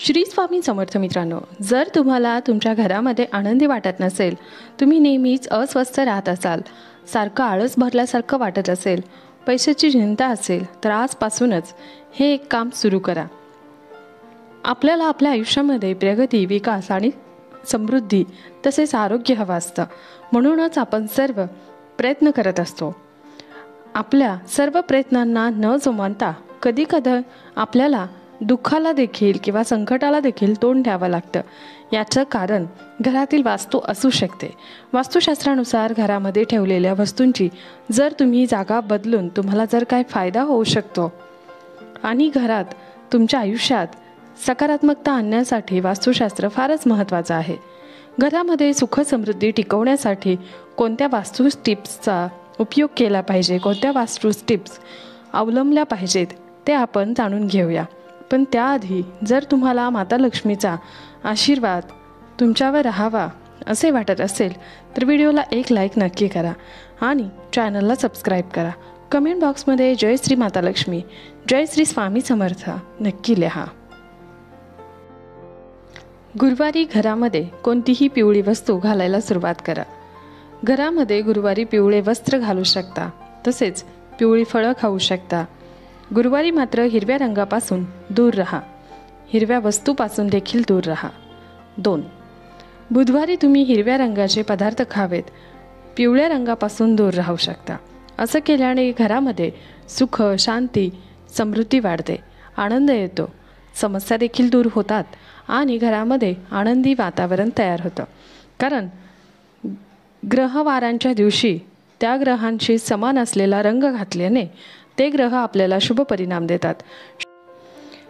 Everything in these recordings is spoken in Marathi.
श्री स्वामी समर्थ मित्रांनो, जर तुम्हाला तुमच्या घरामध्ये आनंदी वाटत नसेल, तुम्ही नेहमीच अस्वस्थ राहत असाल, सारखं आळस भरल्यासारखं वाटत असेल, पैशाची चिंता असेल, तर आजपासूनच हे एक काम सुरू करा. आपल्याला आपल्या आयुष्यामध्ये प्रगती, विकास आणि समृद्धी तसेच आरोग्य हवं असतं. म्हणूनच आपण सर्व प्रयत्न करत असतो. आपल्या सर्व प्रयत्नांना न जुमानता कधीकधी आपल्याला दुःखाला देखील किंवा संकटाला देखील तोंड द्यावं लागतं. याचं कारण घरातील वास्तू असू शकते. वास्तुशास्त्रानुसार घरामध्ये ठेवलेल्या वस्तूंची जर तुम्ही जागा बदलून तुम्हाला जर काय फायदा होऊ शकतो आणि घरात तुमच्या आयुष्यात सकारात्मकता आणण्यासाठी वास्तुशास्त्र फारच महत्त्वाचं आहे. घरामध्ये सुख समृद्धी टिकवण्यासाठी कोणत्या वास्तू टिप्सचा उपयोग केला पाहिजे, कोणत्या वास्तू टिप्स अवलंबल्या पाहिजेत ते आपण जाणून घेऊया. पण त्याआधी जर तुम्हाला माता लक्ष्मीचा आशीर्वाद तुमच्यावर राहावा असे वाटत असेल तर व्हिडिओला एक लाईक नक्की करा आणि चॅनलला सबस्क्राईब करा. कमेंट बॉक्समध्ये जय श्री माता लक्ष्मी, जय श्री स्वामी समर्थ नक्की लिहा. गुरुवारी घरामध्ये कोणतीही पिवळी वस्तू घालायला सुरुवात करा. घरामध्ये गुरुवारी पिवळे वस्त्र घालू शकता, तसेच पिवळी फळं खाऊ शकता. गुरुवारी मात्र हिरव्या रंगापासून दूर राहा, हिरव्या वस्तूपासून देखील दूर राहा. 2. बुधवारी तुम्ही हिरव्या रंगाचे पदार्थ खावेत, पिवळ्या रंगापासून दूर राहू शकता. असं केल्याने घरामध्ये सुख, शांती, समृद्धी वाढते, आनंद येतो, समस्या देखील दूर होतात आणि घरामध्ये आनंदी वातावरण तयार होतं. कारण ग्रहवारांच्या दिवशी त्या ग्रहांशी समान असलेला रंग घातल्याने ते ग्रह आपल्याला शुभ परिणाम देतात.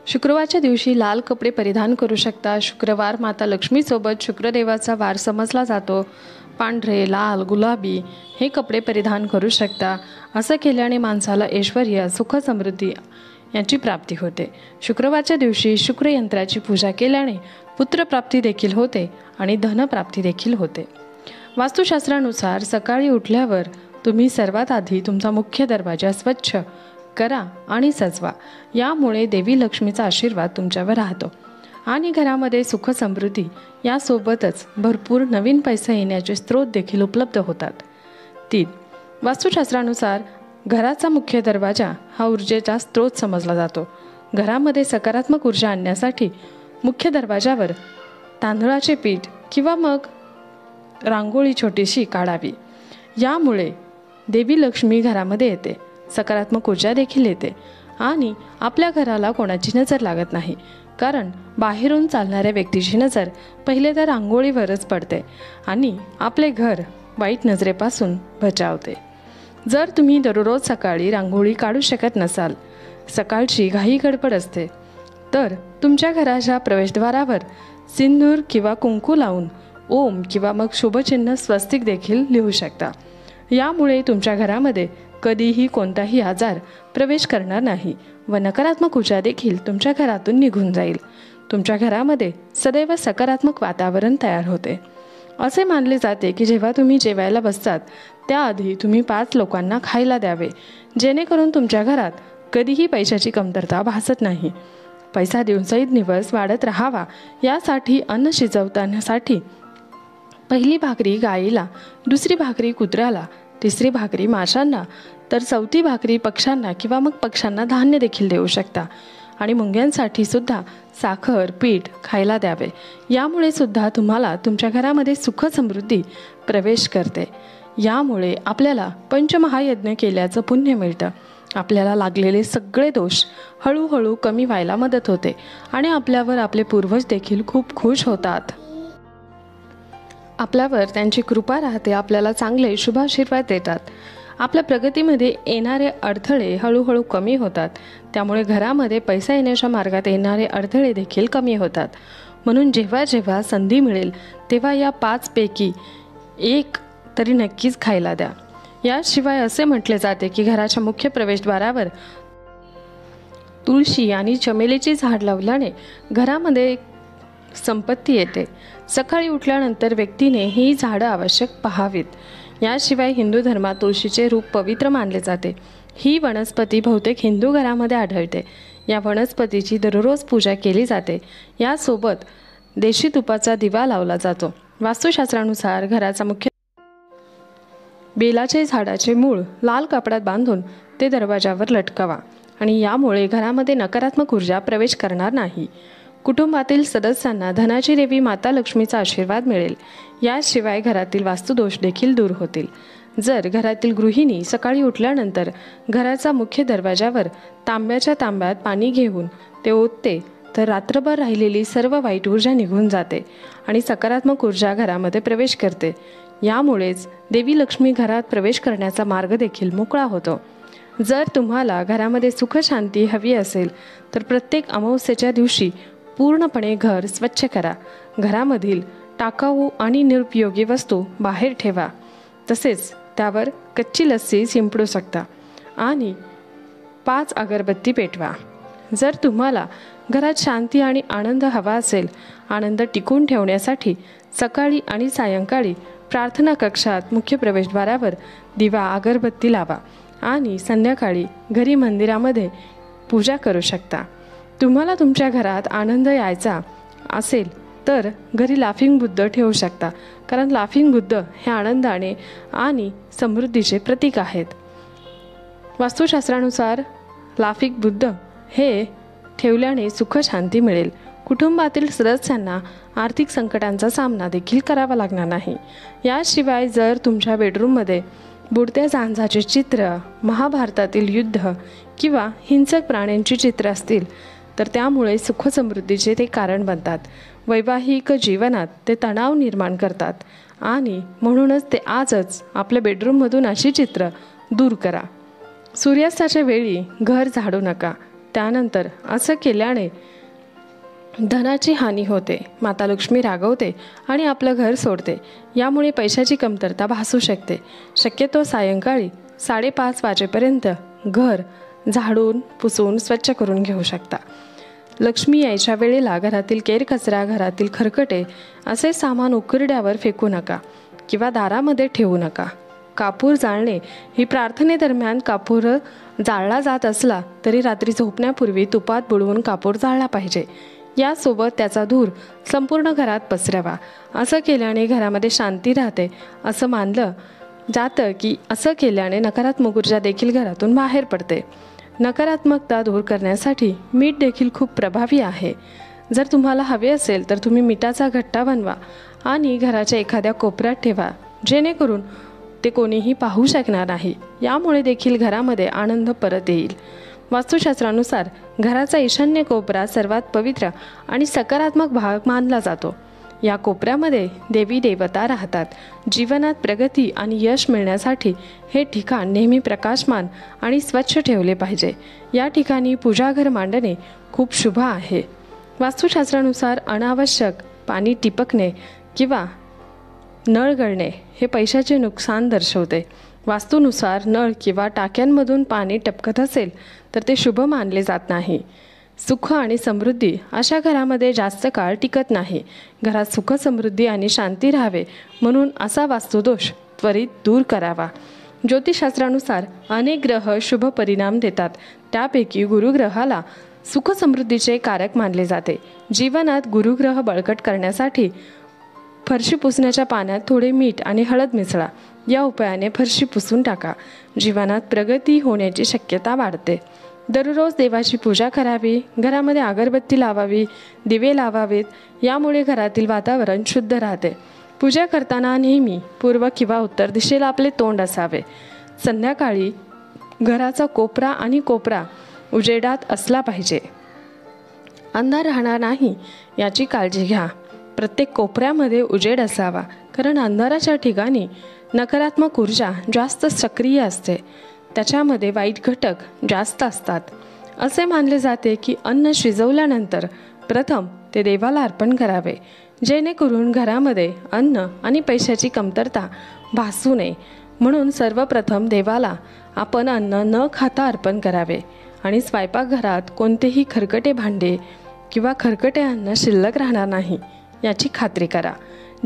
शुक्रवारच्या दिवशी लाल कपडे परिधान करू शकता. शुक्रवार माता लक्ष्मीसोबत शुक्रदेवाचा वार समजला जातो. पांढरे, लाल, गुलाबी हे कपडे परिधान करू शकता. असं केल्याने माणसाला ऐश्वर्य, सुख, समृद्धी यांची प्राप्ती होते. शुक्रवारच्या दिवशी शुक्रयंत्राची पूजा केल्याने पुत्रप्राप्ती देखील होते आणि धनप्राप्ती देखील होते. वास्तुशास्त्रानुसार सकाळी उठल्यावर तुम्ही सर्वात आधी तुमचा मुख्य दरवाजा स्वच्छ करा आणि सजवा. यामुळे देवी लक्ष्मीचा आशीर्वाद तुमच्यावर राहतो आणि घरामध्ये सुख समृद्धी यासोबतच भरपूर नवीन पैसा येण्याचे स्रोत देखील उपलब्ध होतात. 3. वास्तुशास्त्रानुसार घराचा मुख्य दरवाजा हा ऊर्जेचा स्रोत समजला जातो. घरामध्ये सकारात्मक ऊर्जा आणण्यासाठी मुख्य दरवाजावर तांदळाचे पीठ किंवा मग रांगोळी छोटीशी काढावी. यामुळे देवी लक्ष्मी घरामध्ये येते, सकारात्मक ऊर्जा देखील येते आणि आपल्या घराला कोणाची नजर लागत नाही. कारण बाहेरून चालणाऱ्या व्यक्तीची नजर पहिले तर रांगोळीवरच पडते आणि आपले घर वाईट नजरेपासून बचावते. जर तुम्ही दररोज सकाळी रांगोळी काढू शकत नसाल, सकाळची घाई गडबड असते, तर तुमच्या घराच्या प्रवेशद्वारावर सिंदूर किंवा कुंकू लावून ओम किंवा मग शुभचिन्ह स्वस्तिक देखील लिहू शकता. यामुळे तुमच्या घरामध्ये कधीही कोणताही आजार प्रवेश करणार नाही व नकारात्मक ऊर्जा देखील तुमच्या घरातून निघून जाईल. तुमच्या घरामध्ये सदैव सकारात्मक वातावरण तयार होते. असे मानले जाते की जेव्हा तुम्ही जेवायला बसतात त्याआधी तुम्ही 5 लोकांना खायला द्यावे, जेणेकरून तुमच्या घरात कधीही पैशाची कमतरता भासत नाही. पैसा दिवसेंदिवस वाढत राहावा यासाठी अन्न शिजवतानासाठी पहिली भाकरी गाईला, दुसरी भाकरी कुत्र्याला, तिसरी भाकरी माशांना, तर चौथी भाकरी पक्ष्यांना किंवा मग पक्ष्यांना धान्य देखील देऊ शकता. आणि मुंग्यांसाठी सुद्धा साखर, पीठ खायला द्यावे. यामुळे सुद्धा तुम्हाला तुमच्या घरामध्ये सुख समृद्धी प्रवेश करते. यामुळे आपल्याला पंचमहायज्ञ केल्याचं पुण्य मिळतं. आपल्याला लागलेले सगळे दोष हळूहळू कमी व्हायला मदत होते आणि आपल्यावर आपले पूर्वज देखील खूप खुश होतात. आपल्यावर त्यांची कृपा राहते, आपल्याला चांगले शुभाशीर्वाद देतात. आपल्या प्रगतीमध्ये येणारे अडथळे हळूहळू कमी होतात. त्यामुळे घरामध्ये पैसा येण्याच्या मार्गात येणारे अडथळे देखील कमी होतात. म्हणून जेव्हा जेव्हा संधी मिळेल तेव्हा या 5 पैकी एक तरी नक्कीच खायला द्या. याशिवाय असे म्हटले जाते की घराच्या मुख्य प्रवेशद्वारावर तुळशी आणि चमेलीचे झाड लावल्याने घरामध्ये संपत्ती येते. सकाळी उठल्यानंतर व्यक्तीने ही झाडं आवश्यक पाहावीत. याशिवाय हिंदू धर्मात तुळशीचे रूप पवित्र मानले जाते. ही वनस्पती बहुतेक हिंदू घरामध्ये आढळते. या वनस्पतीची दररोज पूजा केली जाते. यासोबत देशी तुपाचा दिवा लावला जातो. वास्तुशास्त्रानुसार घराचा मुख्य बेलाचे झाडाचे मूळ लाल कापडात बांधून ते दरवाजावर लटकावा आणि यामुळे घरामध्ये नकारात्मक ऊर्जा प्रवेश करणार नाही. कुटुंबातील सदस्यांना धनाची देवी माता लक्ष्मीचा आशीर्वाद मिळेल. याशिवाय घरातील वास्तुदोष देखील दूर होतील. जर घरातील गृहिणी सकाळी उठल्यानंतर घराचा मुख्य दरवाजावर तांब्याच्या तांब्यात पाणी घेऊन ते ओतते तर रात्रभर राहिलेली सर्व वाईट ऊर्जा निघून जाते आणि सकारात्मक ऊर्जा घरामध्ये प्रवेश करते. यामुळेच देवी लक्ष्मी घरात प्रवेश करण्याचा मार्ग देखील मोकळा होतो. जर तुम्हाला घरामध्ये सुख शांती हवी असेल तर प्रत्येक अमावस्येच्या दिवशी पूर्णपणे घर स्वच्छ करा. घरामधील टाकाऊ आणि निरुपयोगी वस्तू बाहेर ठेवा. तसेच त्यावर कच्ची लस्सी शिंपडू शकता आणि 5 अगरबत्ती पेटवा. जर तुम्हाला घरात शांती आणि आनंद हवा असेल, आनंद टिकून ठेवण्यासाठी सकाळी आणि सायंकाळी प्रार्थना कक्षात मुख्य प्रवेशद्वारावर दिवा अगरबत्ती लावा आणि संध्याकाळी घरी मंदिरामध्ये पूजा करू शकता. तुम्हाला तुमच्या घरात आनंद यायचा असेल तर घरी लाफिंग बुद्ध ठेवू शकता, कारण लाफिंग बुद्ध हे आनंदाने आणि समृद्धीचे प्रतीक आहेत. वास्तुशास्त्रानुसार लाफिंग बुद्ध हे ठेवल्याने सुख शांती मिळेल. कुटुंबातील सदस्यांना आर्थिक संकटांचा सामना देखील करावा लागणार नाही. याशिवाय जर तुमच्या बेडरूममध्ये बुडत्या झांजाचे चित्र, महाभारतातील युद्ध किंवा हिंसक प्राण्यांची चित्र असतील तर त्यामुळे सुख समृद्धीचे ते कारण बनतात. वैवाहिक जीवनात ते तणाव निर्माण करतात आणि म्हणूनच ते आजच आपल्या बेडरूममधून अशी चित्र दूर करा. सूर्यास्ताच्या वेळी घर झाडू नका. त्यानंतर असं केल्याने धनाची हानी होते, माता लक्ष्मी रागवते आणि आपलं घर सोडते. यामुळे पैशाची कमतरता भासू शकते. शक्यतो सायंकाळी 5:30 वाजेपर्यंत घर झाडून पुसून स्वच्छ करून घेऊ शकता. लक्ष्मी यायच्या वेळेला घरातील केरकचरा, घरातील खरकटे असे सामान उकिरड्यावर फेकू नका किंवा दारामध्ये ठेवू नका. कापूर जाळणे ही प्रार्थनेदरम्यान कापूर जाळला जात असला तरी रात्री झोपण्यापूर्वी तुपात बुडवून कापूर जाळला पाहिजे. यासोबत त्याचा धूर संपूर्ण घरात पसरवा. असं केल्याने घरामध्ये शांती राहते. असं मानलं जातं की असं केल्याने नकारात्मक ऊर्जा देखील घरातून बाहेर पडते. नकारात्मकता दूर करण्यासाठी मीठ देखील खूप प्रभावी आहे. जर तुम्हाला हवे असेल तर तुम्ही मिठाचा घट्टा बनवा आणि घराच्या एखाद्या कोपऱ्यात ठेवा, जेणेकरून ते कोणीही पाहू शकणार नाही. यामुळे देखील घरामध्ये आनंद परत येईल. वास्तुशास्त्रानुसार घराचा ईशान्य कोपरा सर्वात पवित्र आणि सकारात्मक भाग मानला जातो. या कोपऱ्यामध्ये देवी देवता राहतात. जीवनात प्रगती आणि यश मिळण्यासाठी हे ठिकाण नेहमी प्रकाशमान आणि स्वच्छ ठेवले पाहिजे. या ठिकाणी पूजाघर मांडणे खूप शुभ आहे. वास्तुशास्त्रानुसार अनावश्यक पाणी टिपकणे किंवा नळ गळणे हे पैशाचे नुकसान दर्शवते. वास्तूनुसार नळ किंवा टाक्यांमधून पाणी टपकत असेल तर ते शुभ मानले जात नाही. सुख आणि समृद्धी अशा घरामध्ये जास्त काळ टिकत नाही. घरात सुख समृद्धी आणि शांती राहावे म्हणून असा वास्तुदोष त्वरित दूर करावा. ज्योतिषशास्त्रानुसार अनेक ग्रह शुभ परिणाम देतात. त्यापैकी गुरुग्रहाला सुख समृद्धीचे कारक मानले जाते. जीवनात गुरुग्रह बळकट करण्यासाठी फरशी पुसण्याच्या पाण्यात थोडे मीठ आणि हळद मिसळा. या उपायाने फरशी पुसून टाका. जीवनात प्रगती होण्याची शक्यता वाढते. दररोज देवाची पूजा करावी. घरामध्ये अगरबत्ती लावावी, दिवे लावावेत. यामुळे घरातील वातावरण शुद्ध राहते. पूजा करताना नेहमी पूर्व किंवा उत्तर दिशेला आपले तोंड असावे. संध्याकाळी घराचा कोपरा आणि कोपरा उजेडात असला पाहिजे. अंधार राहणार नाही याची काळजी घ्या. प्रत्येक कोपऱ्यामध्ये उजेड असावा, कारण अंधाराच्या ठिकाणी नकारात्मक ऊर्जा जास्त सक्रिय असते. त्याच्यामध्ये वाईट घटक जास्त असतात. असे मानले जाते की अन्न शिजवल्यानंतर प्रथम ते देवाला अर्पण करावे, जेणेकरून घरामध्ये अन्न आणि पैशाची कमतरता भासू नये. म्हणून सर्वप्रथम देवाला आपण अन्न न खाता अर्पण करावे आणि स्वयंपाकघरात कोणतेही खरकटे भांडे किंवा खरकटे अन्न शिल्लक राहणार नाही याची खात्री करा,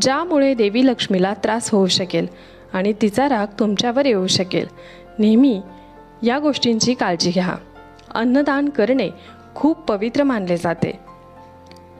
ज्यामुळे देवी लक्ष्मीला त्रास होऊ शकेल आणि तिचा राग तुमच्यावर येऊ शकेल. नेहमी या गोष्टींची काळजी घ्या. अन्नदान करणे खूप पवित्र मानले जाते.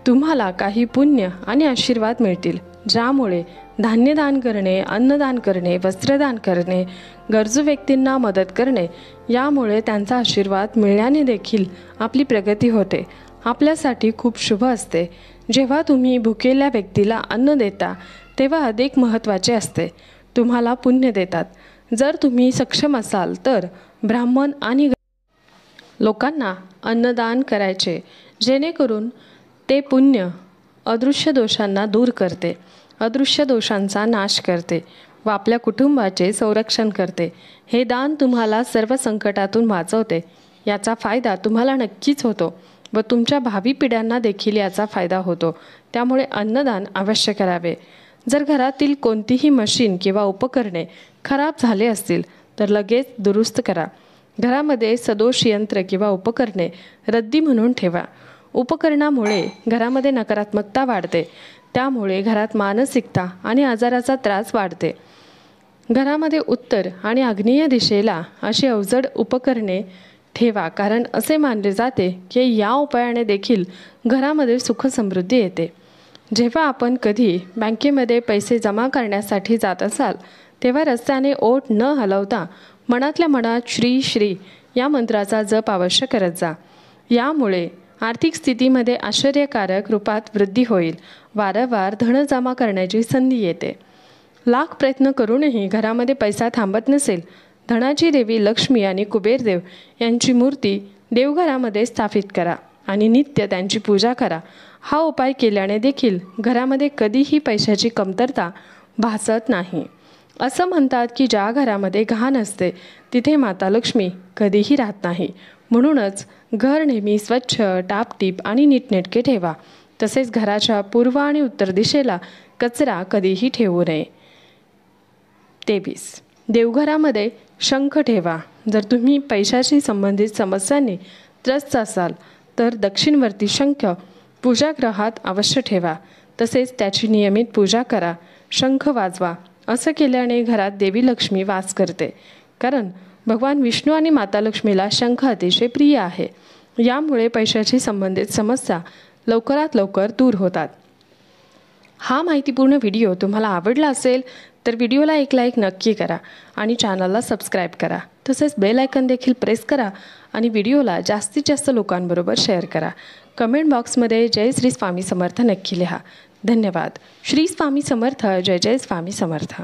तुम्हाला काही पुण्य आणि आशीर्वाद मिळतील, ज्यामुळे धान्यदान करणे, अन्नदान करणे, वस्त्रदान करणे, गरजू व्यक्तींना मदत करणे, यामुळे त्यांचा आशीर्वाद मिळण्याने देखील आपली प्रगती होते. आपल्यासाठी खूप शुभ असते. जेव्हा तुम्ही भुकेल्या व्यक्तीला अन्न देता तेव्हा अधिक महत्त्वाचे असते. तुम्हाला पुण्य देतात. जर तुम्ही सक्षम असाल तर ब्राह्मण आणि लोकांना अन्नदान करायचे, जेणेकरून ते पुण्य अदृश्य दोषांना दूर करते, अदृश्य दोषांचा नाश करते व आपल्या कुटुंबाचे संरक्षण करते. हे दान तुम्हाला सर्व संकटातून वाचवते. याचा फायदा तुम्हाला नक्कीच होतो व तुमच्या भावी पिढ्यांना देखील याचा फायदा होतो. त्यामुळे अन्नदान अवश्य करावे. जर घरातील कोणतीही मशीन किंवा उपकरणे खराब झाले असतील तर लगेच दुरुस्त करा. घरामध्ये सदोष यंत्र किंवा उपकरणे रद्दी म्हणून ठेवा. उपकरणामुळे घरामध्ये नकारात्मकता वाढते. त्यामुळे घरात मानसिकता आणि आजाराचा त्रास वाढते. घरामध्ये उत्तर आणि आग्नेय दिशेला अशी अवजड उपकरणे ठेवा, कारण असे मानले जाते की या उपायाने देखील घरामध्ये सुख समृद्धी येते. जेव्हा आपण कधी बँकेमध्ये पैसे जमा करण्यासाठी जात असाल तेव्हा रस्त्याने ओठ न हलवता मनातल्या मनात श्री श्री या मंत्राचा जप अवश्य करत जा. यामुळे आर्थिक स्थितीमध्ये आश्चर्यकारक रूपात वृद्धी होईल. वारंवार धन जमा करण्याची संधी येते. लाख प्रयत्न करूनही घरामध्ये पैसा थांबत नसेल, धनाची देवी लक्ष्मी आणि कुबेरदेव यांची मूर्ती देवघरामध्ये स्थापित करा आणि नित्य त्यांची पूजा करा. हा उपाय केल्याने देखील घरामध्ये कधीही पैशाची कमतरता भासत नाही. असं म्हणतात की ज्या घरामध्ये घाण असते तिथे माता लक्ष्मी कधीही राहत नाही. म्हणूनच घर नेहमी स्वच्छ, टापटीप आणि नीटनेटके ठेवा. तसेच घराच्या पूर्व आणि उत्तर दिशेला कचरा कधीही ठेवू नये. 23. देवघरामध्ये शंख ठेवा. जर तुम्ही पैशाशी संबंधित समस्यांनी त्रस्त असाल तर दक्षिणवर्ती शंख पूजागृहात अवश्य ठेवा. तसेच त्याची नियमित पूजा करा. शंख वाजवा. असं केल्याने घरात देवी लक्ष्मी वास करते, कारण भगवान विष्णू आणि माता लक्ष्मीला शंख अतिशय प्रिय आहे. यामुळे पैशाशी संबंधित समस्या लवकरात लवकर दूर होतात. हा माहितीपूर्ण व्हिडिओ तुम्हाला आवडला असेल तर व्हिडिओला एक लाईक नक्की करा आणि चॅनलला सबस्क्राईब करा. तसेच बेल आयकॉन देखील प्रेस करा आणि व्हिडिओला जास्तीत जास्त लोकांबरोबर शेअर करा. कमेंट बॉक्समध्ये जय श्री स्वामी समर्थ नक्की लिहा. धन्यवाद. श्री स्वामी समर्थ. जय जय स्वामी समर्थ.